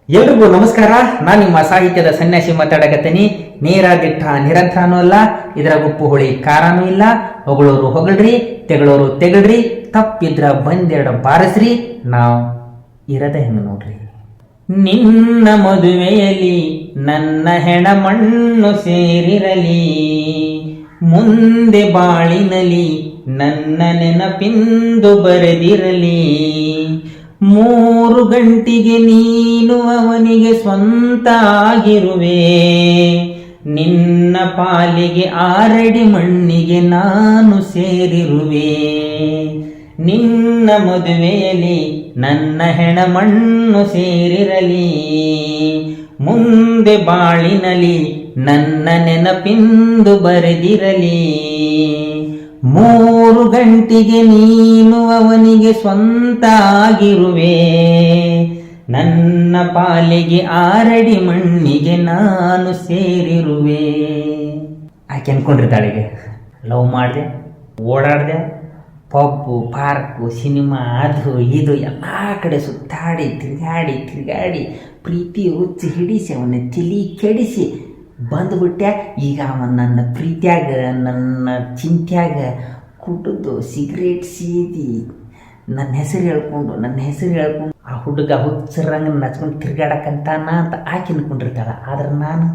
ಎಲ್ರಿಗೂ ನಮಸ್ಕಾರ. ನಾನು ನಿಮ್ಮ ಸಾಹಿತ್ಯದ ಸನ್ಯಾಸಿ ಮಾತಾಡಕತ್ತೀನಿ. ನೇರ ದಿಟ್ಟ ನಿರಂತರನೂ ಅಲ್ಲ, ಇದರ ಉಪ್ಪು ಹುಳಿ ಖಾರನೂ ಇಲ್ಲ. ಹೊಗಳೋರು ಹೊಗಳ್ರಿ, ತೆಗಳೋರು ತೆಗಳ್ರಿ, ತಪ್ಪಿದ್ರ ಬಂದೆರಡು ಬಾರಿಸ್ರಿ, ನಾವು ಇರದೆ ಹೆಂಗ ನೋಡ್ರಿ. ನಿನ್ನ ಮದುವೆಯಲ್ಲಿ ನನ್ನ ಹೆಣ ಮಣ್ಣು ಸೇರಿರಲಿ, ಮುಂದೆ ಬಾಳಿನಲಿ ನನ್ನ ನೆನಪಿಂದು ಬರೆದಿರಲಿ. 3 ಗಂಟೆಗೆ ನೀನು ಅವನಿಗೆ ಸ್ವಂತ ಆಗಿರುವೆ, ನಿನ್ನ ಪಾಲಿಗೆ 6 ಅಡಿ ಮಣ್ಣಿಗೆ ನಾನು ಸೇರಿರುವೆ. ನಿನ್ನ ಮದುವೆಯಲ್ಲಿ ನನ್ನ ಹೆಣ ಮಣ್ಣು ಸೇರಿರಲಿ, ಮುಂದೆ ಬಾಳಿನಲಿ ನನ್ನ ನೆನಪಿಂದು ಬರೆದಿರಲಿ. 3 ಗಂಟೆಗೆ ನೀನು ಅವನಿಗೆ ಸ್ವಂತ ಆಗಿರುವೆ, ನನ್ನ ಪಾಲಿಗೆ 6 ಅಡಿ ಮಣ್ಣಿಗೆ ನಾನು ಸೇರಿರುವೆ. ಆಕೆ ಅನ್ಕೊಂಡಿರ್ತಾಳಿಗೆ ಲವ್ ಮಾಡಿದೆ, ಓಡಾಡಿದೆ, ಪಬ್ಬು ಪಾರ್ಕು ಸಿನಿಮಾ ಅದು ಇದು ಎಲ್ಲ ಕಡೆ ಸುತ್ತಾಡಿ ತಿರುಗಾಡಿ ಪ್ರೀತಿ ಹುಚ್ಚಿ ಹಿಡಿಸಿ ಅವನ ತಲೆ ಕೆಡಿಸಿ ಬಂದುಬಿಟ್ಟೆ. ಈಗ ಅವನ ನನ್ನ ಪ್ರೀತಿಯಾಗ ನನ್ನ ಚಿಂತ್ಯಾಗ ಕುಡಿದು ಸಿಗರೇಟ್ ಸೀದಿ ನನ್ನ ಹೆಸರು ಹೇಳ್ಕೊಂಡು ಆ ಹುಡುಗ ಹುಚ್ಚರಂಗ ನಚ್ಕೊಂಡು ತಿರ್ಗಾಡಕ್ಕಂತಾನ ಅಂತ ಆಕೆ ಅನ್ಕೊಂಡಿರ್ತಾಳ. ಆದ್ರೆ ನಾನು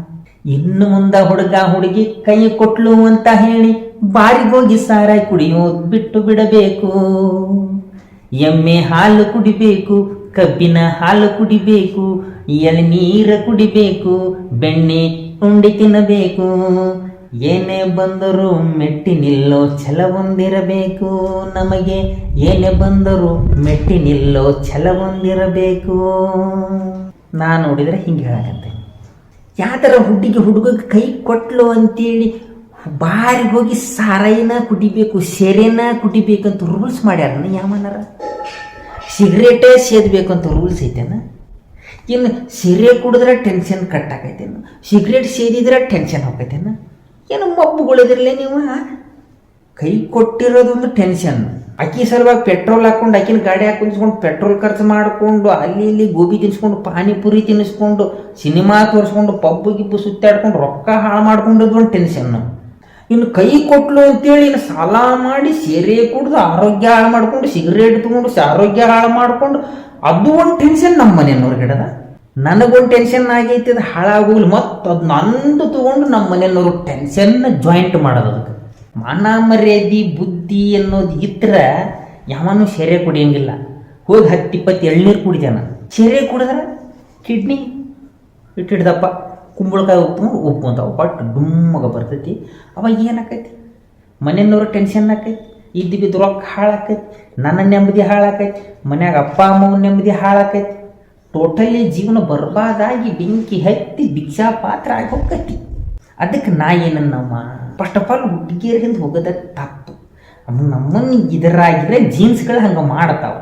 ಇನ್ನು ಮುಂದೆ ಹುಡುಗ ಹುಡುಗಿ ಕೈ ಕೊಟ್ಲು ಅಂತ ಹೇಳಿ ಬಾರಿಗೋಗಿ ಸಾರಾಯಿ ಕುಡಿಯೋದು ಬಿಟ್ಟು ಬಿಡಬೇಕು. ಎಮ್ಮೆ ಹಾಲು ಕುಡಿಬೇಕು, ಕಬ್ಬಿನ ಹಾಲು ಕುಡಿಬೇಕು, ಎಳನೀರ ಕುಡಿಬೇಕು, ಬೆಣ್ಣೆ ಉಂಡಿ ತಿನ್ನಬೇಕು. ಏನೇ ಬಂದರೂ ಮೆಟ್ಟಿ ನಿಲ್ಲೋ ಛಲವೊಂದಿರಬೇಕು, ನಮಗೆ ಏನೇ ಬಂದರೂ ಮೆಟ್ಟಿ ನಿಲ್ಲೋ ಛಲವೊಂದಿರಬೇಕು. ನಾನು ನೋಡಿದರೆ ಹಿಂಗೆ ಹೇಳಕಂತೆ, ಯಾವ ಥರ ಹುಡುಗಗೆ ಕೈ ಕೊಟ್ಲು ಅಂತೇಳಿ ಬಾರಿಗೆ ಹೋಗಿ ಸಾರಾಯಿನ ಕುಡಿಬೇಕು, ಸೆರೆನ ಕುಡಿಬೇಕಂತ ರೂಲ್ಸ್ ಮಾಡ್ಯಾರ. ಯಾವನಾರ ಸಿಗರೇಟೇ ಸೇದಬೇಕಂತ ರೂಲ್ಸ್ ಐತೇನ? ಇನ್ನು ಸೆರೆ ಕುಡಿದ್ರೆ ಟೆನ್ಷನ್ ಕಟ್ ಆಕೈತೇನು? ಸಿಗರೇಟ್ ಸೇದಿದ್ರೆ ಟೆನ್ಷನ್ ಹೋಗೈತೇನ? ಏನು ಮಬ್ಬುಗಳಿದ್ರಲ್ಲೇ ನೀವು? ಕೈ ಕೊಟ್ಟಿರೋದೊಂದು ಟೆನ್ಷನ್. ಅಕ್ಕಿ ಸಲುವಾಗಿ ಪೆಟ್ರೋಲ್ ಹಾಕ್ಕೊಂಡು ಅಕ್ಕಿನ ಗಾಡಿ ಹಾಕಿಸ್ಕೊಂಡು ಪೆಟ್ರೋಲ್ ಖರ್ಚು ಮಾಡಿಕೊಂಡು ಅಲ್ಲಿ ಇಲ್ಲಿ ಗೋಬಿ ತಿನ್ನಿಸ್ಕೊಂಡು ಪಾನಿಪುರಿ ತಿನ್ನಿಸ್ಕೊಂಡು ಸಿನಿಮಾ ತೋರಿಸ್ಕೊಂಡು ಪಬ್ಬು ಗಿಬ್ಬು ಸುತ್ತಾಡ್ಕೊಂಡು ರೊಕ್ಕ ಹಾಳು ಮಾಡ್ಕೊಂಡದ್ದು ಒಂದು ಟೆನ್ಷನ್ನು. ಇನ್ನು ಕೈ ಕೊಟ್ಲು ಅಂತೇಳಿ ಇನ್ನು ಸಾಲ ಮಾಡಿ ಸೆರೆ ಕುಡಿದು ಆರೋಗ್ಯ ಹಾಳು ಮಾಡ್ಕೊಂಡು ಸಿಗರೇಟ್ ತೊಗೊಂಡು ಆರೋಗ್ಯ ಹಾಳು ಮಾಡಿಕೊಂಡು ಅದು ಒಂದು ಟೆನ್ಷನ್. ನಮ್ಮ ಮನೆಯವ್ರ ಗಿಡದ ನನಗೊಂದು ಟೆನ್ಷನ್ ಆಗೈತಿ, ಅದು ಹಾಳಾಗೋಗ್ಲಿ ಮತ್ತು ಅದು ನಂದು ತೊಗೊಂಡು ನಮ್ಮ ಮನೆಯವ್ರು ಟೆನ್ಷನ್ನ ಜಾಯಿಂಟ್ ಮಾಡೋದು. ಅದಕ್ಕೆ ಮಾನ ಮರ್ಯಾದೆ ಬುದ್ಧಿ ಅನ್ನೋದು ಇದ್ರೆ ಯಾವನು ಸೆರೆ ಕುಡಿಯಂಗಿಲ್ಲ. ಹೋಗಿ 10-20 ಎಳ್ನೀರು ಕುಡಿತಾನ. ಸೆರೆ ಕುಡಿದ್ರೆ ಕಿಡ್ನಿ ಇಟ್ಟಿಡ್ದಪ್ಪ ಕುಂಬಳಕಾಯಿ ಉಪ್ಪು ಅಂತಾವ ಪಟ್ಟು ಡುಮ್ಮಗ ಬರ್ತೈತಿ. ಅವಾಗ ಏನಾಕೈತಿ? ಮನೆಯವ್ರ ಟೆನ್ಷನ್ ಆಕೈತಿ, ಇದ್ದು ಬಿದ್ದು ರೊಕ್ಕ ಹಾಳಾಕೈತಿ, ನನ್ನ ನೆಮ್ಮದಿ ಹಾಳಾಕೈತಿ, ಮನ್ಯಾಗ ಅಪ್ಪ ಅಮ್ಮನ ನೆಮ್ಮದಿ ಹಾಳಾಕೈತಿ. ಟೋಟಲಿ ಜೀವನ ಬರ್ಬಾದಾಗಿ ಬೆಂಕಿ ಹತ್ತಿ ಭಿಕ್ಷಾ ಪಾತ್ರ ಆಗಿ ಹೋಗ್ತೈತಿ. ಅದಕ್ಕೆ ನಾ ಏನನ್ನಮ್ಮ ಫಸ್ಟ್ ಆಫ್ ಆಲ್ ಹುಡುಗಿಯರಿಂದ ಹೋಗೋದ ತಪ್ಪು. ನಮ್ಮನ್ನು ಇದರಾಗಿರೋ ಜೀನ್ಸ್ಗಳು ಹಂಗೆ ಮಾಡ್ತಾವೆ.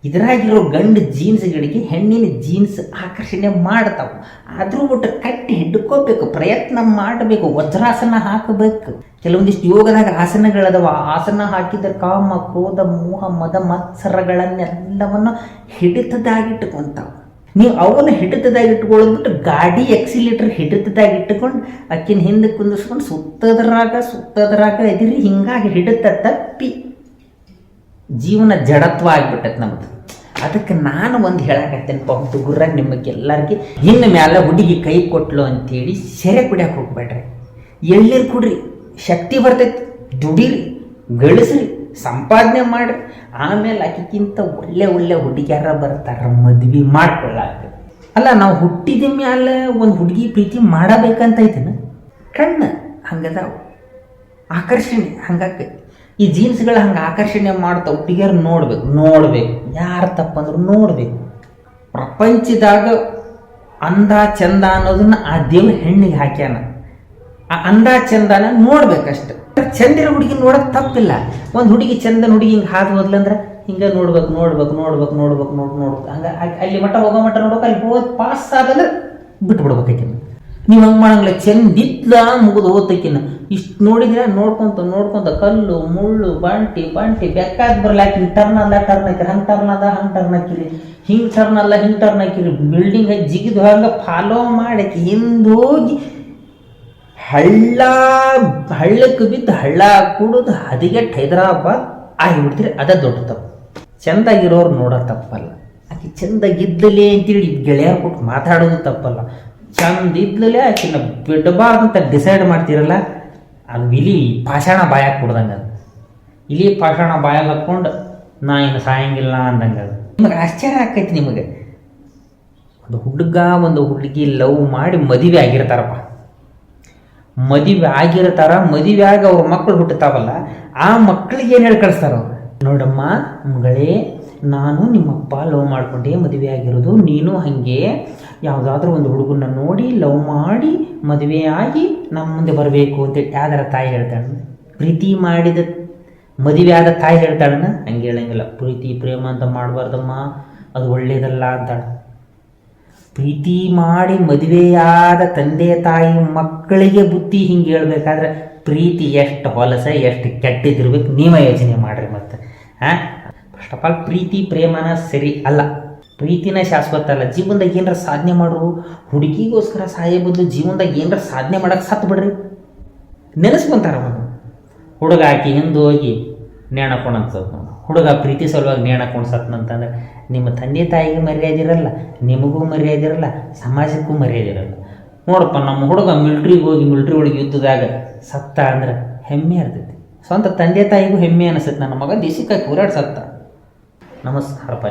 ಇದರಾಗಿರೋ ಗಂಡು ಜೀನ್ಸ್ಗಳಿಗೆ ಹೆಣ್ಣಿನ ಜೀನ್ಸ್ ಆಕರ್ಷಣೆ ಮಾಡ್ತಾವೆ. ಆದರೂ ಒಟ್ಟು ಕಟ್ಟಿ ಹಿಡ್ಕೋಬೇಕು, ಪ್ರಯತ್ನ ಮಾಡಬೇಕು, ವಜ್ರಾಸನ ಹಾಕಬೇಕು. ಕೆಲವೊಂದಿಷ್ಟು ಯೋಗದಾಗ ಆಸನಗಳದವ. ಆಸನ ಹಾಕಿದ ಕಾಮ ಕ್ರೋಧ ಮೋಹ ಮದ ಮತ್ಸರಗಳನ್ನೆಲ್ಲವನ್ನು ಹಿಡಿತದಾಗಿಟ್ಟುಕೊಂತಾವೆ. ನೀವು ಅವನ್ನ ಹಿಡಿತದಾಗಿಟ್ಕೊಳ್ಳೋದ್ಬಿಟ್ಟು ಗಾಡಿ ಎಕ್ಸಿಲೇಟರ್ ಹಿಡಿತದಾಗಿಟ್ಟುಕೊಂಡು ಅಕ್ಕಿನ ಹಿಂದೆ ಕುಂದಿಸ್ಕೊಂಡು ಸುತ್ತದ್ರಾಗ ಇದಿರಿ. ಹಿಂಗಾಗಿ ಹಿಡಿತ ತಪ್ಪಿ ಜೀವನ ಜಡತ್ವ ಆಗ್ಬಿಟ್ಟೈತೆ ನಮ್ಮದು. ಅದಕ್ಕೆ ನಾನು ಒಂದು ಹೇಳಕತ್ತೇನೆ ಹುಡುಗರಾಗ ನಿಮಗೆಲ್ಲರಿಗೆ, ಇನ್ನು ಮ್ಯಾಲೆ ಹುಡುಗಿ ಕೈ ಕೊಟ್ಲು ಅಂತೇಳಿ ಸೆರೆ ಕುಡಿಯೋಕೆ ಹೋಗ್ಬೇಡ್ರಿ. ಎಳ್ಳೀರು ಕುಡ್ರಿ, ಶಕ್ತಿ ಬರ್ತೈತಿ, ದುಡೀರಿ, ಗಳಿಸ್ರಿ, ಸಂಪಾದನೆ ಮಾಡ್ರಿ. ಆಮೇಲೆ ಆಕಿಗಿಂತ ಒಳ್ಳೆ ಹುಡುಗಿಯಾರ ಬರ್ತಾರ, ಮದ್ವೆ ಮಾಡ್ಕೊಳ್ಳಾಕ. ಅಲ್ಲ, ನಾವು ಹುಟ್ಟಿದ ಮ್ಯಾಲೆ ಒಂದು ಹುಡುಗಿ ಪ್ರೀತಿ ಮಾಡಬೇಕಂತೈತೇನ? ಕಣ್ಣು ಹಂಗದಾವ, ಆಕರ್ಷಣೆ ಹಂಗಾಕೈತಿ. ಈ ಜೀನ್ಸ್ಗಳು ಹಂಗೆ ಆಕರ್ಷಣೆ ಮಾಡ್ತಾವೆ. ಹುಡುಗಿಯರು ನೋಡ್ಬೇಕು. ಯಾರು ತಪ್ಪಂದ್ರು ನೋಡ್ಬೇಕು. ಪ್ರಪಂಚದಾಗ ಅಂದ ಚಂದ ಅನ್ನೋದನ್ನ ಆ ದೇವ್ರ ಹೆಣ್ಣಿಗೆ ಹಾಕ್ಯಾನ. ಆ ಅಂದ ಚಂದನ ನೋಡ್ಬೇಕಷ್ಟೆ. ಚಂದಿರೋ ಹುಡುಗಿ ನೋಡೋದು ತಪ್ಪಿಲ್ಲ. ಒಂದು ಹುಡುಗಿ ಚಂದನ ಹುಡುಗಿ ಹಿಂಗೆ ಹಾದು ಹೋದ್ಲಂದ್ರೆ ಹಿಂಗೆ ನೋಡ್ಬೇಕು ಹಂಗೆ ಅಲ್ಲಿ ಮಟ್ಟ ಹೋಗೋ ಮಟ್ಟ ನೋಡ್ಬೇಕು. ಅಲ್ಲಿ ಹೋದ್ ಪಾಸ್ ಆದಂದ್ರೆ ಬಿಟ್ಟು ಬಿಡ್ಬೇಕೈತಿ. ನೀವು ಹಂಗೆ ಮಾಡಂಗಿಲ್ಲ, ಚೆಂದಿದ್ಲ ಮುಗಿದು ಓದಕ್ಕಿನ್ನ ಇಷ್ಟು ನೋಡಿದ್ರೆ ನೋಡ್ಕೊಂತ ಕಲ್ಲು ಮುಳ್ಳು ಬಂಟಿ ಬೆಕ್ಕಾದ ಬರ್ಲಾಕಿ ಹಿಂಗೆ ಟರ್ನ್ ಅಲ್ಲ ಟರ್ನ್ ಹಾಕಿರಿ, ಹಂಗೆ ಟರ್ನ್ ಅದ ಹಂಗೆ ಟರ್ನ್ ಹಾಕಿರಿ, ಹಿಂಗೆ ಟರ್ನ್ ಅಲ್ಲ ಹಿಂಗೆ ಟರ್ನ್ ಹಾಕಿರಿ, ಬಿಲ್ಡಿಂಗ್ ಜಿಗಿದು ಹಂಗೆ ಫಾಲೋ ಮಾಡಕ್ಕೆ ಹಿಂದೋಗಿ ಹಳ್ಳಕ್ಕೆ ಬಿದ್ದು ಹಳ್ಳ ಕುಡಿದು ಹದಿಗೆಟ್ಟು ಹೈದರಾಬಾದ್ ಆಗಿಬಿಡ್ತೀರಿ. ಅದ ದೊಡ್ಡ ತಪ್ಪು. ಚೆಂದಾಗಿರೋರು ನೋಡೋ ತಪ್ಪಲ್ಲ, ಆಕೆ ಚೆಂದಾಗಿದ್ದಲೇ ಅಂತೇಳಿ ಗೆಳೆಯರು ಕೊಟ್ಟು ಮಾತಾಡೋದು ತಪ್ಪಲ್ಲ. ಚಂದ ಇದ್ಲೇ ಆಕಿನ ಬಿಡಬಾರ್ದಂತ ಡಿಸೈಡ್ ಮಾಡ್ತೀರಲ್ಲ, ಅದು ಇಲಿ ಪಾಷಾಣ ಬಾಯಾಗ ಕೊಡ್ದಂಗೆ. ಅದು ಇಲಿ ಪಾಷಾಣ ಬಾಯಾಗ ಹಾಕ್ಕೊಂಡು ನಾ ಇನ್ನು ಸಾಯಂಗಿಲ್ಲ ಅಂದಂಗೆ. ಅದು ನಿಮಗೆ ಆಶ್ಚರ್ಯ ಆಕೈತಿ. ನಿಮಗೆ ಒಂದು ಹುಡುಗ ಒಂದು ಹುಡುಗಿ ಲವ್ ಮಾಡಿ ಮದುವೆ ಆಗಿರ್ತಾರಪ್ಪ, ಮದುವೆ ಆಗಿರ್ತಾರ, ಮದುವೆ ಆಗಿ ಅವ್ರ ಮಕ್ಕಳು ಹುಟ್ಟುತ್ತಾವಲ್ಲ, ಆ ಮಕ್ಕಳಿಗೆ ಏನು ಹೇಳಿ ಕಳಿಸ್ತಾರ ಅವ್ರು, ನೋಡಮ್ಮ ಮಗಳೇ, ನಾನು ನಿಮ್ಮಪ್ಪ ಲವ್ ಮಾಡ್ಕೊಂಡೆ ಮದುವೆ ಆಗಿರೋದು, ನೀನು ಹಾಗೆ ಯಾವುದಾದ್ರೂ ಒಂದು ಹುಡುಗನ್ನ ನೋಡಿ ಲವ್ ಮಾಡಿ ಮದುವೆ ಆಗಿ ನಮ್ಮ ಮುಂದೆ ಬರಬೇಕು ಅಂತೇಳಿ ಯಾವ್ದಾರ ತಾಯಿ ಹೇಳ್ತಾಳೆ? ಪ್ರೀತಿ ಮಾಡಿದ ಮದುವೆ ಆದ ತಾಯಿ ಹೇಳ್ತಾಳನ್ನ? ಹಂಗೆ ಹೇಳಂಗಿಲ್ಲ. ಪ್ರೀತಿ ಪ್ರೇಮ ಅಂತ ಮಾಡಬಾರ್ದಮ್ಮ, ಅದು ಒಳ್ಳೇದಲ್ಲ ಅಂತಾಳೆ. ಪ್ರೀತಿ ಮಾಡಿ ಮದುವೆಯಾದ ತಂದೆ ತಾಯಿ ಮಕ್ಕಳಿಗೆ ಬುದ್ಧಿ ಹಿಂಗೆ ಹೇಳ್ಬೇಕಾದ್ರೆ ಪ್ರೀತಿ ಎಷ್ಟು ಹೊಲಸ ಎಷ್ಟು ಕೆಟ್ಟಿದಿರ್ಬೇಕು ನೀವೇ ಯೋಚನೆ ಮಾಡಿರಿ. ಮತ್ತು ಫಸ್ಟ್ ಆಫ್ ಆಲ್ ಪ್ರೀತಿ ಪ್ರೇಮನ ಸರಿ ಅಲ್ಲ, ಪ್ರೀತಿನ ಶಾಶ್ವತ ಅಲ್ಲ. ಜೀವನದಾಗ ಏನಾರ ಸಾಧನೆ ಮಾಡು, ಹುಡುಗಿಗೋಸ್ಕರ ಸಾಯೋ ಬದಲು ಜೀವನದಾಗ ಏನಾರ ಸಾಧನೆ ಮಾಡೋಕೆ ಸತ್ತು ಬಿಡ್ರಿ. ನೆನೆಸ್ಕೊಂತಾರ ಅವನು. ಹುಡುಗ ಹಾಕಿ ಹಿಂದೆ ಹೋಗಿ ನೇಣಕೊಂಡಂಥದ್ದು, ಹುಡುಗ ಪ್ರೀತಿ ಸಲುವಾಗಿ ನೇಣಕೊಂಡು ಸತ್ನಂತಂದ್ರೆ ನಿಮ್ಮ ತಂದೆ ತಾಯಿಗೆ ಮರ್ಯಾದೆ ಇರಲ್ಲ, ನಿಮಗೂ ಮರ್ಯಾದೆ ಇರಲ್ಲ, ಸಮಾಜಕ್ಕೂ ಮರ್ಯಾದೆ ಇರಲ್ಲ. ನೋಡಪ್ಪ, ನಮ್ಮ ಹುಡುಗ ಮಿಲ್ಟ್ರಿಗೆ ಹೋಗಿ ಮಿಲ್ಟ್ರಿ ಒಳಗೆ ಯುದ್ಧದಾಗ ಸತ್ತ ಅಂದ್ರೆ ಹೆಮ್ಮೆ ಇರ್ತೈತಿ. ಸ್ವಂತ ತಂದೆ ತಾಯಿಗೂ ಹೆಮ್ಮೆ ಅನಿಸುತ್ತೆ, ನನ್ನ ಮಗ ದೇಶಕ್ಕಾಗಿ ಹೋರಾಡಿ ಸತ್ತ. ನಮಸ್ಕಾರಪ್ಪ.